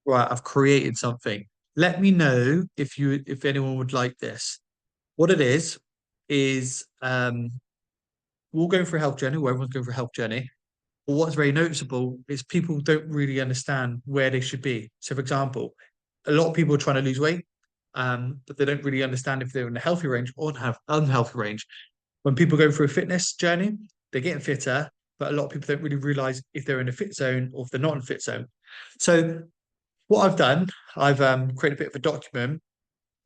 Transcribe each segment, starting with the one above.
Right, I've created something. Let me know if anyone would like this. What it is we're all going through a health journey, or everyone's going through a health journey. But what's very noticeable is people don't really understand where they should be. So, for example, a lot of people are trying to lose weight, but they don't really understand if they're in a healthy range or have unhealthy range. When people go through a fitness journey, they're getting fitter, but a lot of people don't really realize if they're in a fit zone or if they're not in a fit zone. So, what I've done, I've created a bit of a document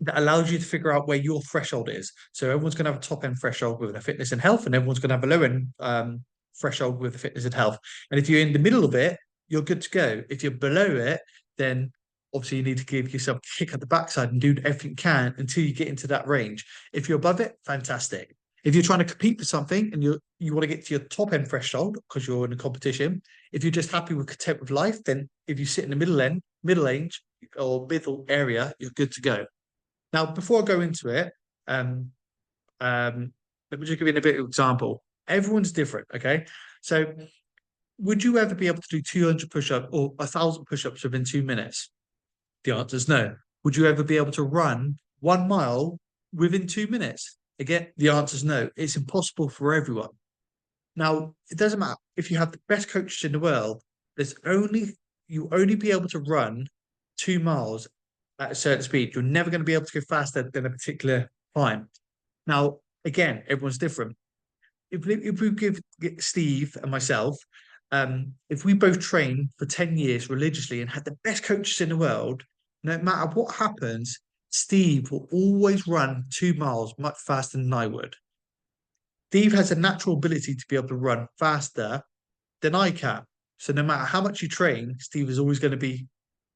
that allows you to figure out where your threshold is. So everyone's going to have a top end threshold with a fitness and health, and everyone's going to have a low end threshold with a fitness and health. And if you're in the middle of it, you're good to go. If you're below it, then obviously you need to give yourself a kick at the backside and do everything you can until you get into that range. If you're above it, fantastic. If you're trying to compete for something and you want to get to your top end threshold because you're in a competition, if you're just happy with content with life, then if you sit in the middle age or middle area, you're good to go. Now, before I go into it, um, let me just give you a bit of example. Everyone's different, okay? So, would you ever be able to do 200 push-ups or 1,000 push-ups within 2 minutes? The answer is no. Would you ever be able to run 1 mile within 2 minutes? Again, the answer is no. It's impossible for everyone. Now, it doesn't matter if you have the best coaches in the world. There's only you only be able to run 2 miles at a certain speed. You're never going to be able to go faster than a particular time. Now, again, everyone's different. If we give Steve and myself, if we both train for 10 years religiously and had the best coaches in the world, no matter what happens, Steve will always run 2 miles much faster than I would. Steve has a natural ability to be able to run faster than I can. So no matter how much you train, Steve is always going to be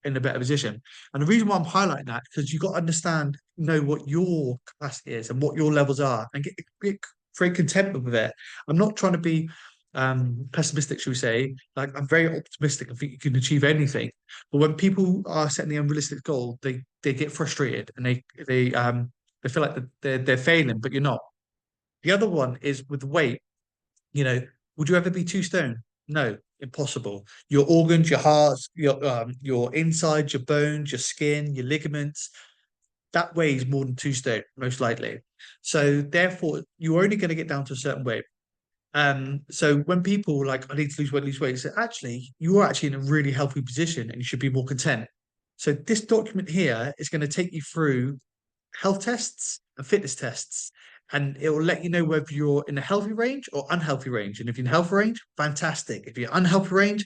in a better position. And the reason why I'm highlighting that because you've got to understand, know what your capacity is and what your levels are, and get very content with it. I'm not trying to be pessimistic, should we say? Like I'm very optimistic. I think you can achieve anything. But when people are setting the unrealistic goal, they get frustrated and they feel like they're failing, but you're not. The other one is with weight. You know, would you ever be 2 stone? No, impossible. Your organs, your hearts, your insides, your bones, your skin, your ligaments, that weighs more than 2 stone, most likely. So therefore, you're only going to get down to a certain weight. So when people like, I need to lose weight, so actually, you are actually in a really healthy position and you should be more content. So this document here is going to take you through health tests and fitness tests. And it will let you know whether you're in a healthy range or unhealthy range. And if you're in healthy range, fantastic. If you're unhealthy range,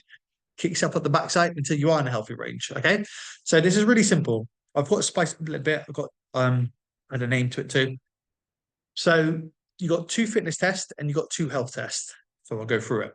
kick yourself up the backside until you are in a healthy range. Okay. So this is really simple. I've got to spice it a little bit. I've got and a name to it too. So you got two fitness tests and you got two health tests. So I'll go through it.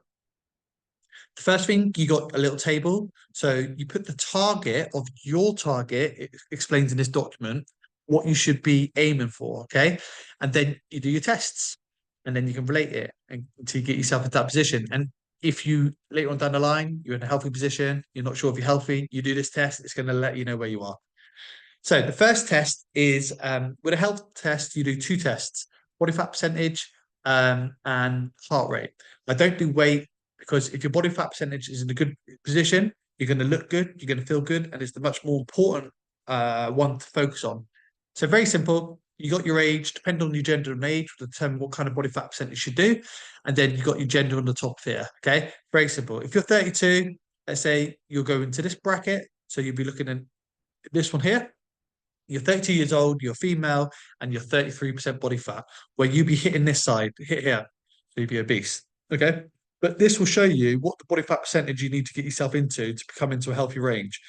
The first thing, you got a little table. So you put the target of your target, it explains in this document what you should be aiming for. Okay. And then you do your tests and then you can relate it until you get yourself into that position. And if you later on down the line, you're in a healthy position, you're not sure if you're healthy, you do this test, it's going to let you know where you are. So the first test is with a health test, you do two tests, body fat percentage and heart rate. I don't do weight because if your body fat percentage is in a good position, you're going to look good, you're going to feel good, and it's the much more important one to focus on. So very simple. You got your age, depending on your gender and age, will determine what kind of body fat percentage you should do. And then you got your gender on the top here. Okay. Very simple. If you're 32, let's say you'll go into this bracket. So you'll be looking at this one here. You're 32 years old, you're female, and you're 33% body fat, where you be hitting this side, hit here, so you'd be obese. Okay. But this will show you what the body fat percentage you need to get yourself into to become into a healthy range.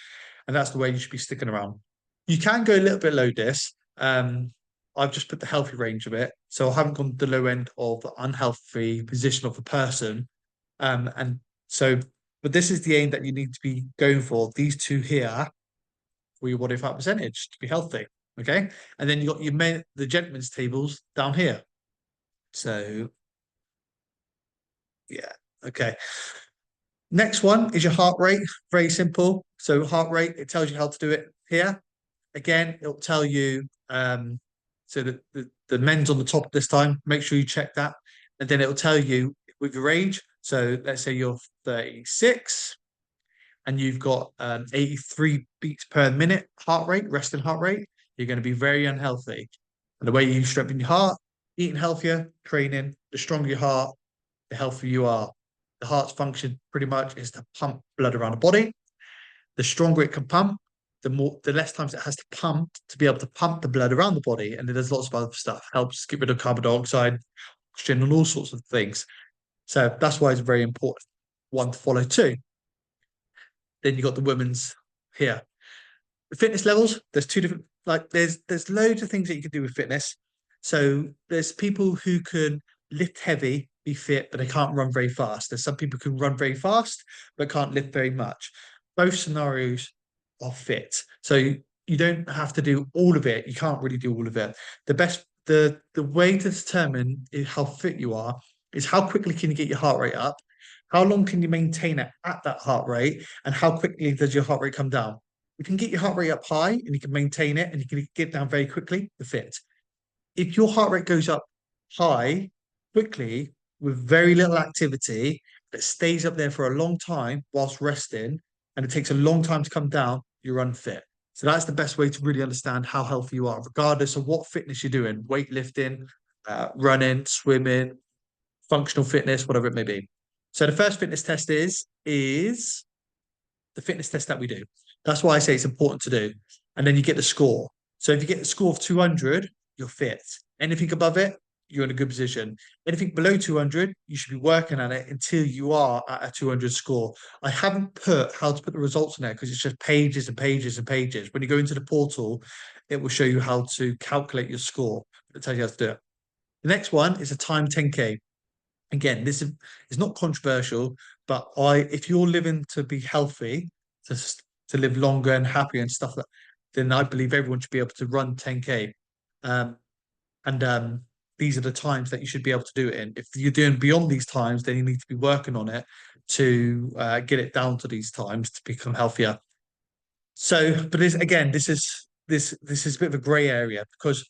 And that's the way you should be sticking around. You can go a little bit low this. I've just put the healthy range of it. So I haven't gone to the low end of the unhealthy position of the person. And so, but this is the aim that you need to be going for. These two here for your body fat percentage to be healthy. Okay. And then you got your men, the gentlemen's tables down here. So yeah. Okay. Next one is your heart rate. Very simple. So heart rate, it tells you how to do it here. Again, it'll tell you so that the men's on the top this time. Make sure you check that. And then it'll tell you with your age. So let's say you're 36. and you've got 83 beats per minute heart rate, resting heart rate, you're going to be very unhealthy. And the way you strengthen your heart, eating healthier, training, the stronger your heart, the healthier you are. The heart's function pretty much is to pump blood around the body. The stronger it can pump, the less times it has to pump to be able to pump the blood around the body. And it does lots of other stuff, helps get rid of carbon dioxide, oxygen, and all sorts of things. So that's why it's very important. One to follow too. Then you got the women's here. The fitness levels, there's two different, like there's loads of things that you can do with fitness. So there's people who can lift heavy, be fit, but they can't run very fast. There's some people who can run very fast, but can't lift very much. Both scenarios are fit. So you don't have to do all of it. You can't really do all of it. The way to determine how fit you are is how quickly can you get your heart rate up, how long can you maintain it at that heart rate, and how quickly does your heart rate come down. You can get your heart rate up high and you can maintain it and you can get down very quickly, the fit. If your heart rate goes up high quickly with very little activity that stays up there for a long time whilst resting, and it takes a long time to come down, you're unfit. So that's the best way to really understand how healthy you are, regardless of what fitness you're doing, weightlifting, running, swimming, functional fitness, whatever it may be. So the first fitness test is the fitness test that we do. That's why I say it's important to do. And then you get the score. So if you get the score of 200, you're fit. Anything above it, you're in a good position. Anything below 200, you should be working at it until you are at a 200 score. I haven't put how to put the results in there because it's just pages and pages and pages. When you go into the portal, it will show you how to calculate your score. It tells you how to do it. The next one is a time 10K. Again, this is not controversial, but if you're living to be healthy, to live longer and happier and stuff like, then I believe everyone should be able to run 10K. And these are the times that you should be able to do it in. If you're doing beyond these times, then you need to be working on it to get it down to these times to become healthier. So, but this again, this is a bit of a grey area because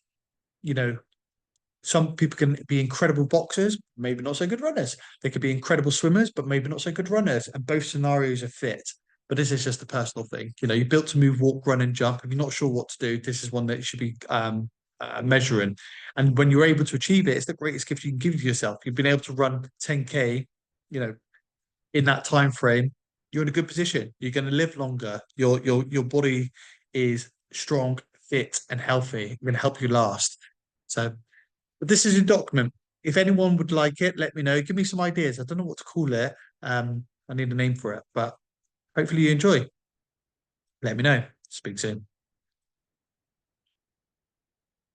some people can be incredible boxers, maybe not so good runners. They could be incredible swimmers, but maybe not so good runners. And both scenarios are fit. But this is just a personal thing. You're built to move, walk, run, and jump. If you're not sure what to do, this is one that you should be measuring. And when you're able to achieve it, it's the greatest gift you can give yourself. You've been able to run 10K, in that time frame. You're in a good position. You're going to live longer. Your body is strong, fit, and healthy. Going to help you last. So. But this is a document. If anyone would like it, let me know. Give me some ideas. I don't know what to call it. I need a name for it, but hopefully you enjoy. Let me know. Speak soon.